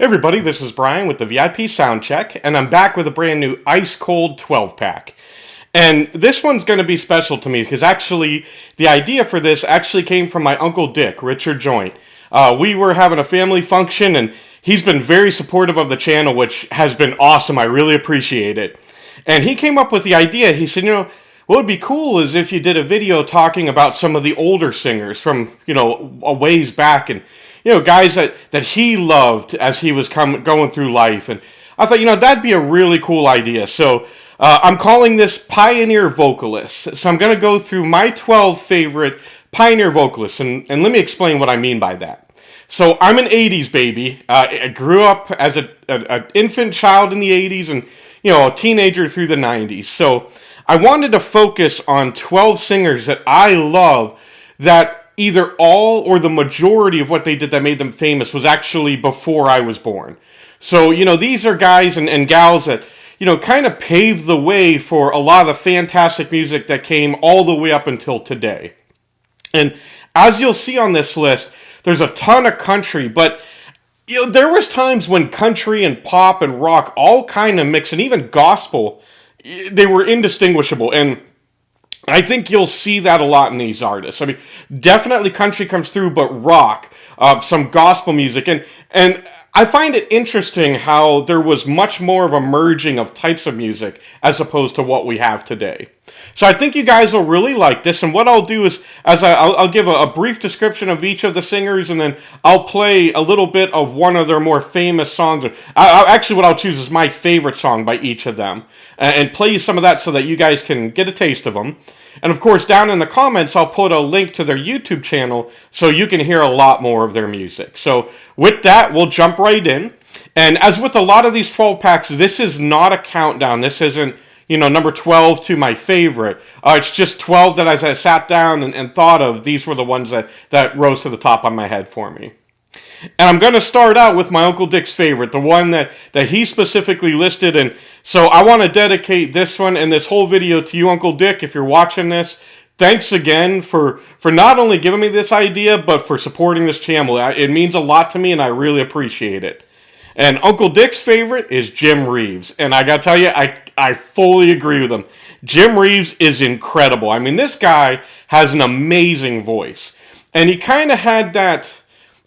Hey everybody, this is Brian with the VIP Soundcheck, and I'm back with a brand new ice cold 12-pack. And this one's going to be special to me because actually the idea for this actually came from my Uncle Dick, Richard Joint. We were having a family function and he's been very supportive of the channel, which has been awesome. I really appreciate it. And he came up with the idea. He said, what would be cool is if you did a video talking about some of the older singers from, a ways back, and guys that he loved as he was going through life. And I thought, that'd be a really cool idea. So I'm calling this Pioneer Vocalists. So I'm going to go through my 12 favorite Pioneer Vocalists, and let me explain what I mean by that. So I'm an 80s baby. I grew up as an infant child in the 80s and, a teenager through the 90s. So I wanted to focus on 12 singers that I love that either all or the majority of what they did that made them famous was actually before I was born. So, these are guys and gals that, kind of paved the way for a lot of the fantastic music that came all the way up until today. And as you'll see on this list, there's a ton of country, but there was times when country and pop and rock all kind of mixed, and even gospel, they were indistinguishable. And I think you'll see that a lot in these artists. I mean, definitely country comes through, but rock, some gospel music. And I find it interesting how there was much more of a merging of types of music as opposed to what we have today. So I think you guys will really like this. And what I'll do is, I'll give a brief description of each of the singers, and then I'll play a little bit of one of their more famous songs. Actually, what I'll choose is my favorite song by each of them, and play you some of that so that you guys can get a taste of them. And of course, down in the comments, I'll put a link to their YouTube channel so you can hear a lot more of their music. So with that, we'll jump right in. And as with a lot of these 12 packs, this is not a countdown. This isn't, number 12 to my favorite. It's just 12 that as I sat down and thought of, these were the ones that rose to the top on my head for me. And I'm going to start out with my Uncle Dick's favorite, the one that he specifically listed. And so I want to dedicate this one and this whole video to you, Uncle Dick, if you're watching this. Thanks again for not only giving me this idea, but for supporting this channel. It means a lot to me, and I really appreciate it. And Uncle Dick's favorite is Jim Reeves. And I got to tell you, I fully agree with him. Jim Reeves is incredible. I mean, this guy has an amazing voice. And he kind of had that...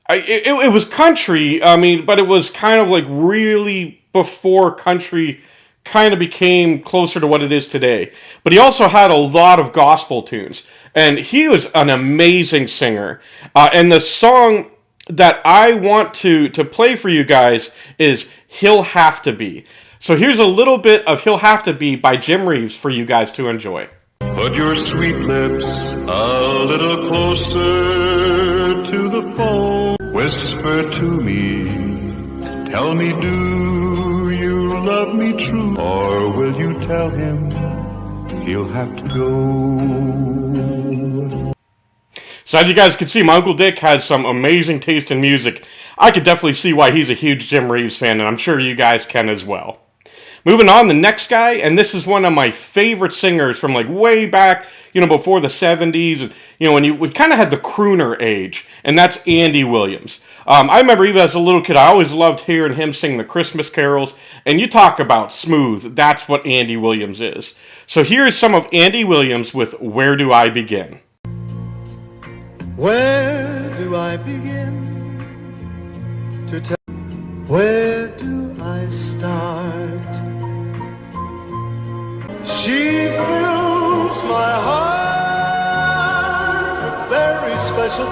It was country, but it was kind of like really before country kind of became closer to what it is today. But he also had a lot of gospel tunes, and he was an amazing singer. And the song that I want to play for you guys is He'll Have to Be. So here's a little bit of He'll Have to Be by Jim Reeves for you guys to enjoy. Put your sweet lips a little closer to the phone. Whisper to me, tell me, do you love me true? Or will you tell him he'll have to go? So as you guys can see, my Uncle Dick has some amazing taste in music. I could definitely see why he's a huge Jim Reeves fan, and I'm sure you guys can as well. Moving on, the next guy, and this is one of my favorite singers from like way back, before the 70s, and when we kind of had the crooner age, and that's Andy Williams. I remember even as a little kid, I always loved hearing him sing the Christmas carols, and you talk about smooth, that's what Andy Williams is. So here's some of Andy Williams with Where Do I Begin? Where do I begin to tell? Where do I start? She fills my heart with very special.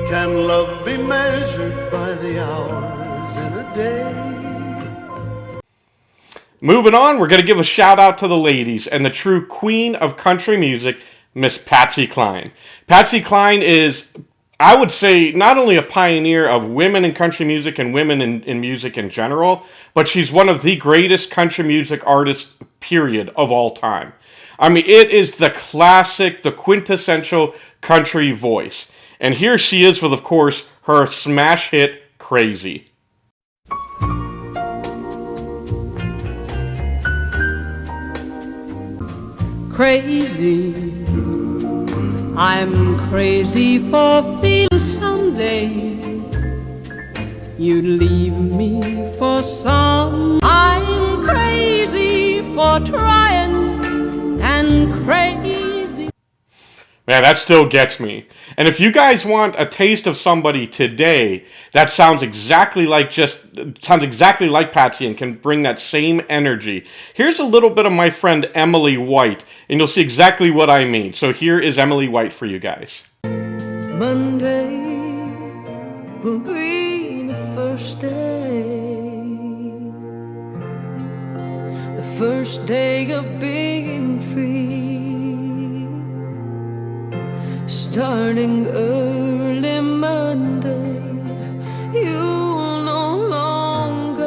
Can love be measured by the hours in a day? Moving on, we're going to give a shout out to the ladies and the true queen of country music, Miss Patsy Cline. Patsy Cline is, I would say, not only a pioneer of women in country music and women in music in general, but she's one of the greatest country music artists, period, of all time. I mean, it is the classic, the quintessential country voice. And here she is with, of course, her smash hit, Crazy. Crazy, I'm crazy for feeling someday you'd leave me for some. I'm crazy for trying and crazy. Man, that still gets me. And if you guys want a taste of somebody today that sounds exactly like Patsy and can bring that same energy, here's a little bit of my friend Emily White, and you'll see exactly what I mean. So here is Emily White for you guys. Monday will be the first day of being free. Starting early Monday, you'll no longer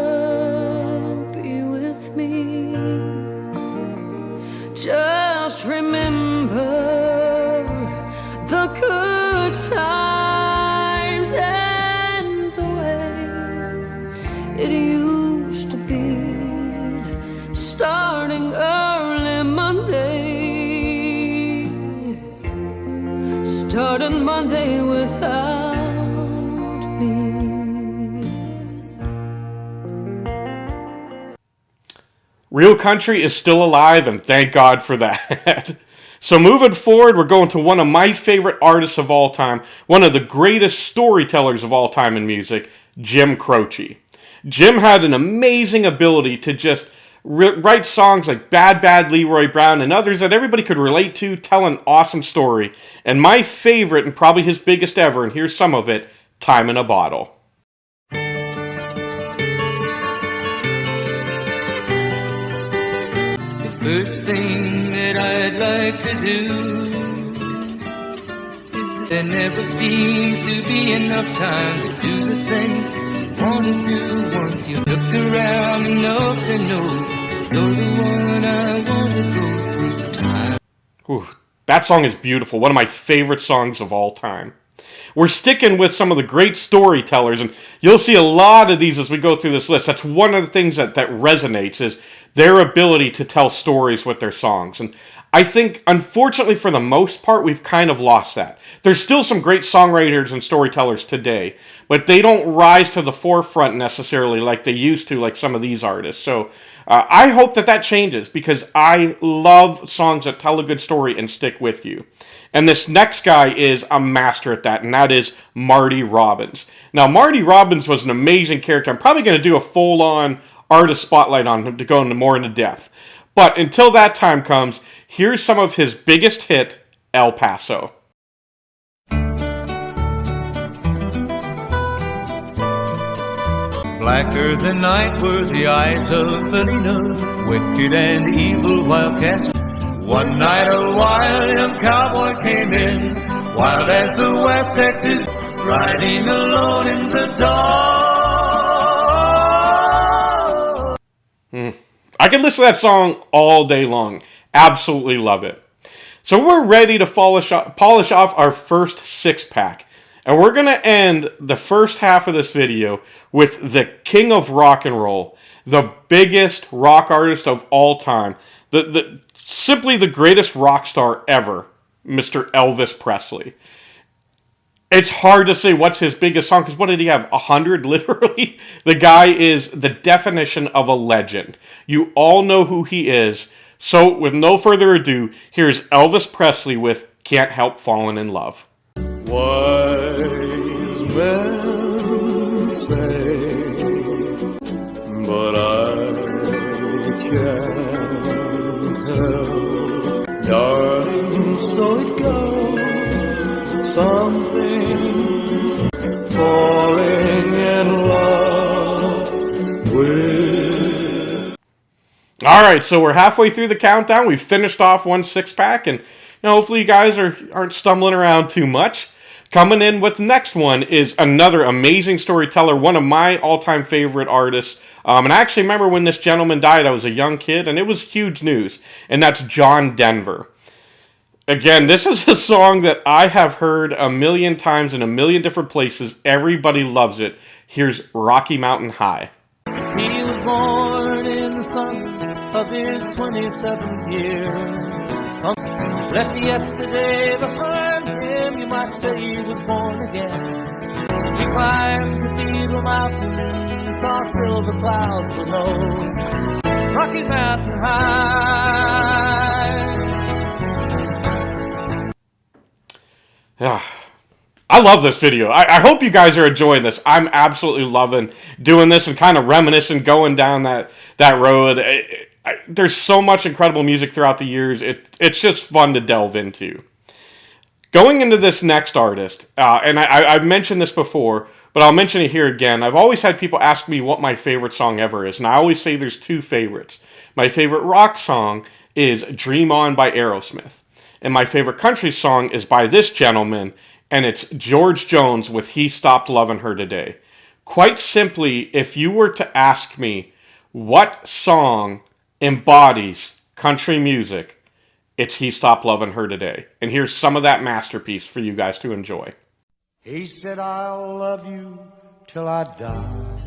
be with me. Just remember the good times and the way it used to be. Starting early Monday, starting Monday without me. Real country is still alive, and thank God for that. So moving forward, we're going to one of my favorite artists of all time, one of the greatest storytellers of all time in music, Jim Croce. Jim had an amazing ability to just write songs like Bad Bad Leroy Brown and others that everybody could relate to, tell an awesome story. And my favorite, and probably his biggest ever, and here's some of it, Time in a Bottle. The first thing that I'd like to do is there never seems to be enough time to do the things you want to do once you've looked around enough to know you're the one I want to go through time. Whew, that song is beautiful, one of my favorite songs of all time. We're sticking with some of the great storytellers, and you'll see a lot of these as we go through this list. That's one of the things that resonates, is their ability to tell stories with their songs. And I think, unfortunately, for the most part, we've kind of lost that. There's still some great songwriters and storytellers today, but they don't rise to the forefront necessarily like they used to, like some of these artists. So I hope that changes, because I love songs that tell a good story and stick with you. And this next guy is a master at that, and that is Marty Robbins. Now, Marty Robbins was an amazing character. I'm probably going to do a full-on artist spotlight on him to go into more into depth. But until that time comes, here's some of his biggest hit, El Paso. Blacker than night were the eyes of Felina, wicked and evil wildcats. One night a wild young cowboy came in, wild as the West Texas, riding alone in the dark. I could listen to that song all day long. Absolutely love it. So we're ready to polish off our first six-pack. And we're going to end the first half of this video with the king of rock and roll, the biggest rock artist of all time, simply the greatest rock star ever, Mr. Elvis Presley. It's hard to say what's his biggest song, because what did he have, 100 literally? The guy is the definition of a legend. You all know who he is. So with no further ado, here's Elvis Presley with Can't Help Falling in Love. Wise men say, but I can't help, darling, so it goes. Some things falling in love with. All right, so we're halfway through the countdown. We've finished off one six-pack, and hopefully you guys aren't stumbling around too much. Coming in with the next one is another amazing storyteller, one of my all-time favorite artists. And I actually remember when this gentleman died, I was a young kid, and it was huge news. And that's John Denver. Again, this is a song that I have heard a million times in a million different places. Everybody loves it. Here's Rocky Mountain High. He was born in the sun of his 27th year. Left yesterday behind him, you might say he was born again. He climbed Cathedral Mountain, saw silver clouds below, Rocky Mountain High. Yeah. I love this video. I hope you guys are enjoying this. I'm absolutely loving doing this and kind of reminiscing, going down that road. There's so much incredible music throughout the years. It's just fun to delve into. Going into this next artist, and I've mentioned this before, but I'll mention it here again. I've always had people ask me what my favorite song ever is, and I always say there's two favorites. My favorite rock song is Dream On by Aerosmith, and my favorite country song is by this gentleman, and it's George Jones with He Stopped Lovin' Her Today. Quite simply, if you were to ask me what song embodies country music, it's He Stopped Lovin' Her Today. And here's some of that masterpiece for you guys to enjoy. He said, I'll love you till I die.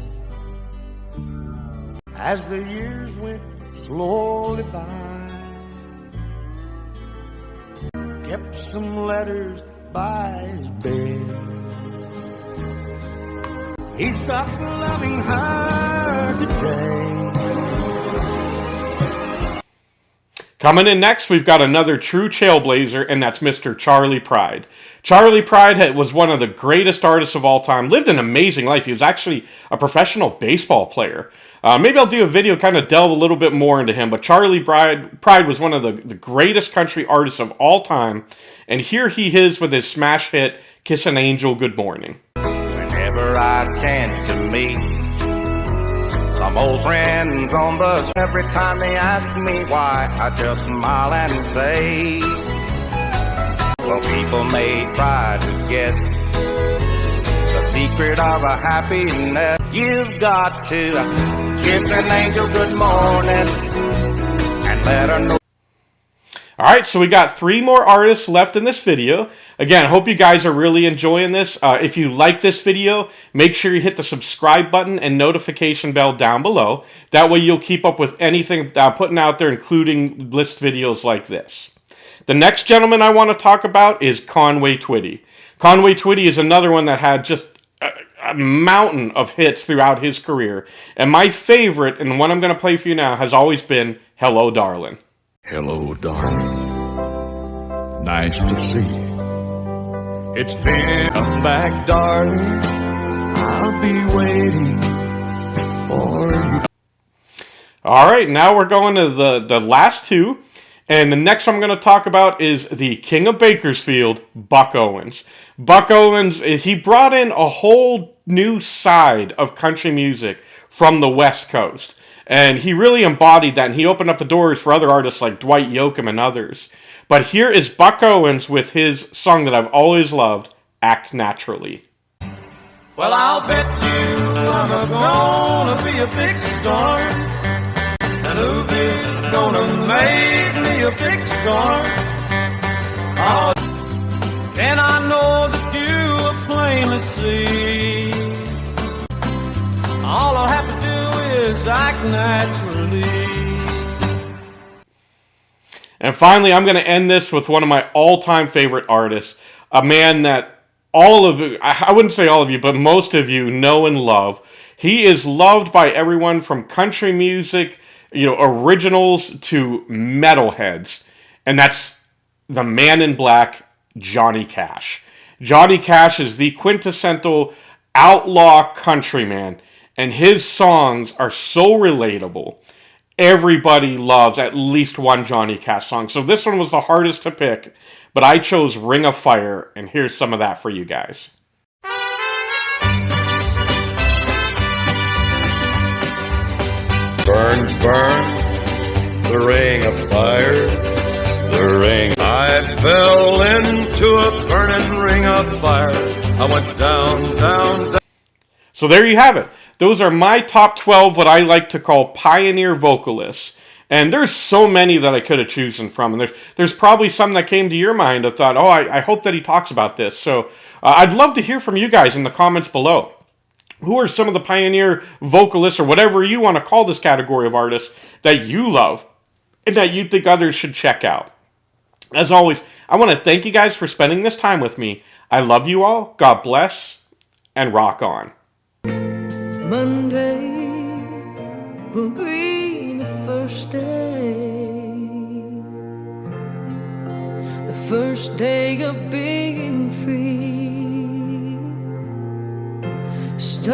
As the years went slowly by, kept some letters by his bed. He stopped loving her today. Coming in next, we've got another true trailblazer, and that's Mr. Charley Pride. Charley Pride was one of the greatest artists of all time, lived an amazing life. He was actually a professional baseball player. Maybe I'll do a video kind of delve a little bit more into him, but Charley Pride was one of the greatest country artists of all time, and here he is with his smash hit, Kiss an Angel Good Morning. Whenever I chance to meet some old friends on the, every time they ask me why, I just smile and say, well, people may try to guess the secret of a happiness. You've got to kiss an angel good morning and let her know. Alright, so we got 3 more artists left in this video. Again, I hope you guys are really enjoying this. If you like this video, make sure you hit the subscribe button and notification bell down below. That way you'll keep up with anything I'm putting out there, including list videos like this. The next gentleman I want to talk about is Conway Twitty. Conway Twitty is another one that had just a mountain of hits throughout his career. And my favorite, and the one I'm going to play for you now, has always been Hello, Darling. Hello, darling. Nice to see you. It's been come back, darling. I'll be waiting for you. All right, now we're going to the last 2. And the next one I'm going to talk about is the King of Bakersfield, Buck Owens. Buck Owens, he brought in a whole new side of country music from the West Coast. And he really embodied that, and he opened up the doors for other artists like Dwight Yoakam and others. But here is Buck Owens with his song that I've always loved, Act Naturally. Well, I'll bet you I'm gonna be a big star, and Louis gonna make me a big star. Oh, and I know that you will plainly see, all I have to do is act naturally. And finally, I'm going to end this with one of my all-time favorite artists, a man that all of you, I wouldn't say all of you, but most of you know and love. He is loved by everyone from country music, originals to metalheads. And that's the Man in Black, Johnny Cash. Johnny Cash is the quintessential outlaw countryman, and his songs are so relatable. Everybody loves at least one Johnny Cash song. So this one was the hardest to pick, but I chose Ring of Fire, and here's some of that for you guys. Burn, burn, the ring of fire, the ring. I fell into a burning ring of fire. I went down, down, down. So there you have it. Those are my top 12, what I like to call pioneer vocalists. And there's so many that I could have chosen from. And there's probably some that came to your mind. I thought, oh, I hope that he talks about this. So I'd love to hear from you guys in the comments below. Who are some of the pioneer vocalists, or whatever you want to call this category of artists, that you love and that you think others should check out? As always, I want to thank you guys for spending this time with me. I love you all. God bless. and rock on. Monday will be the first day of being free. Start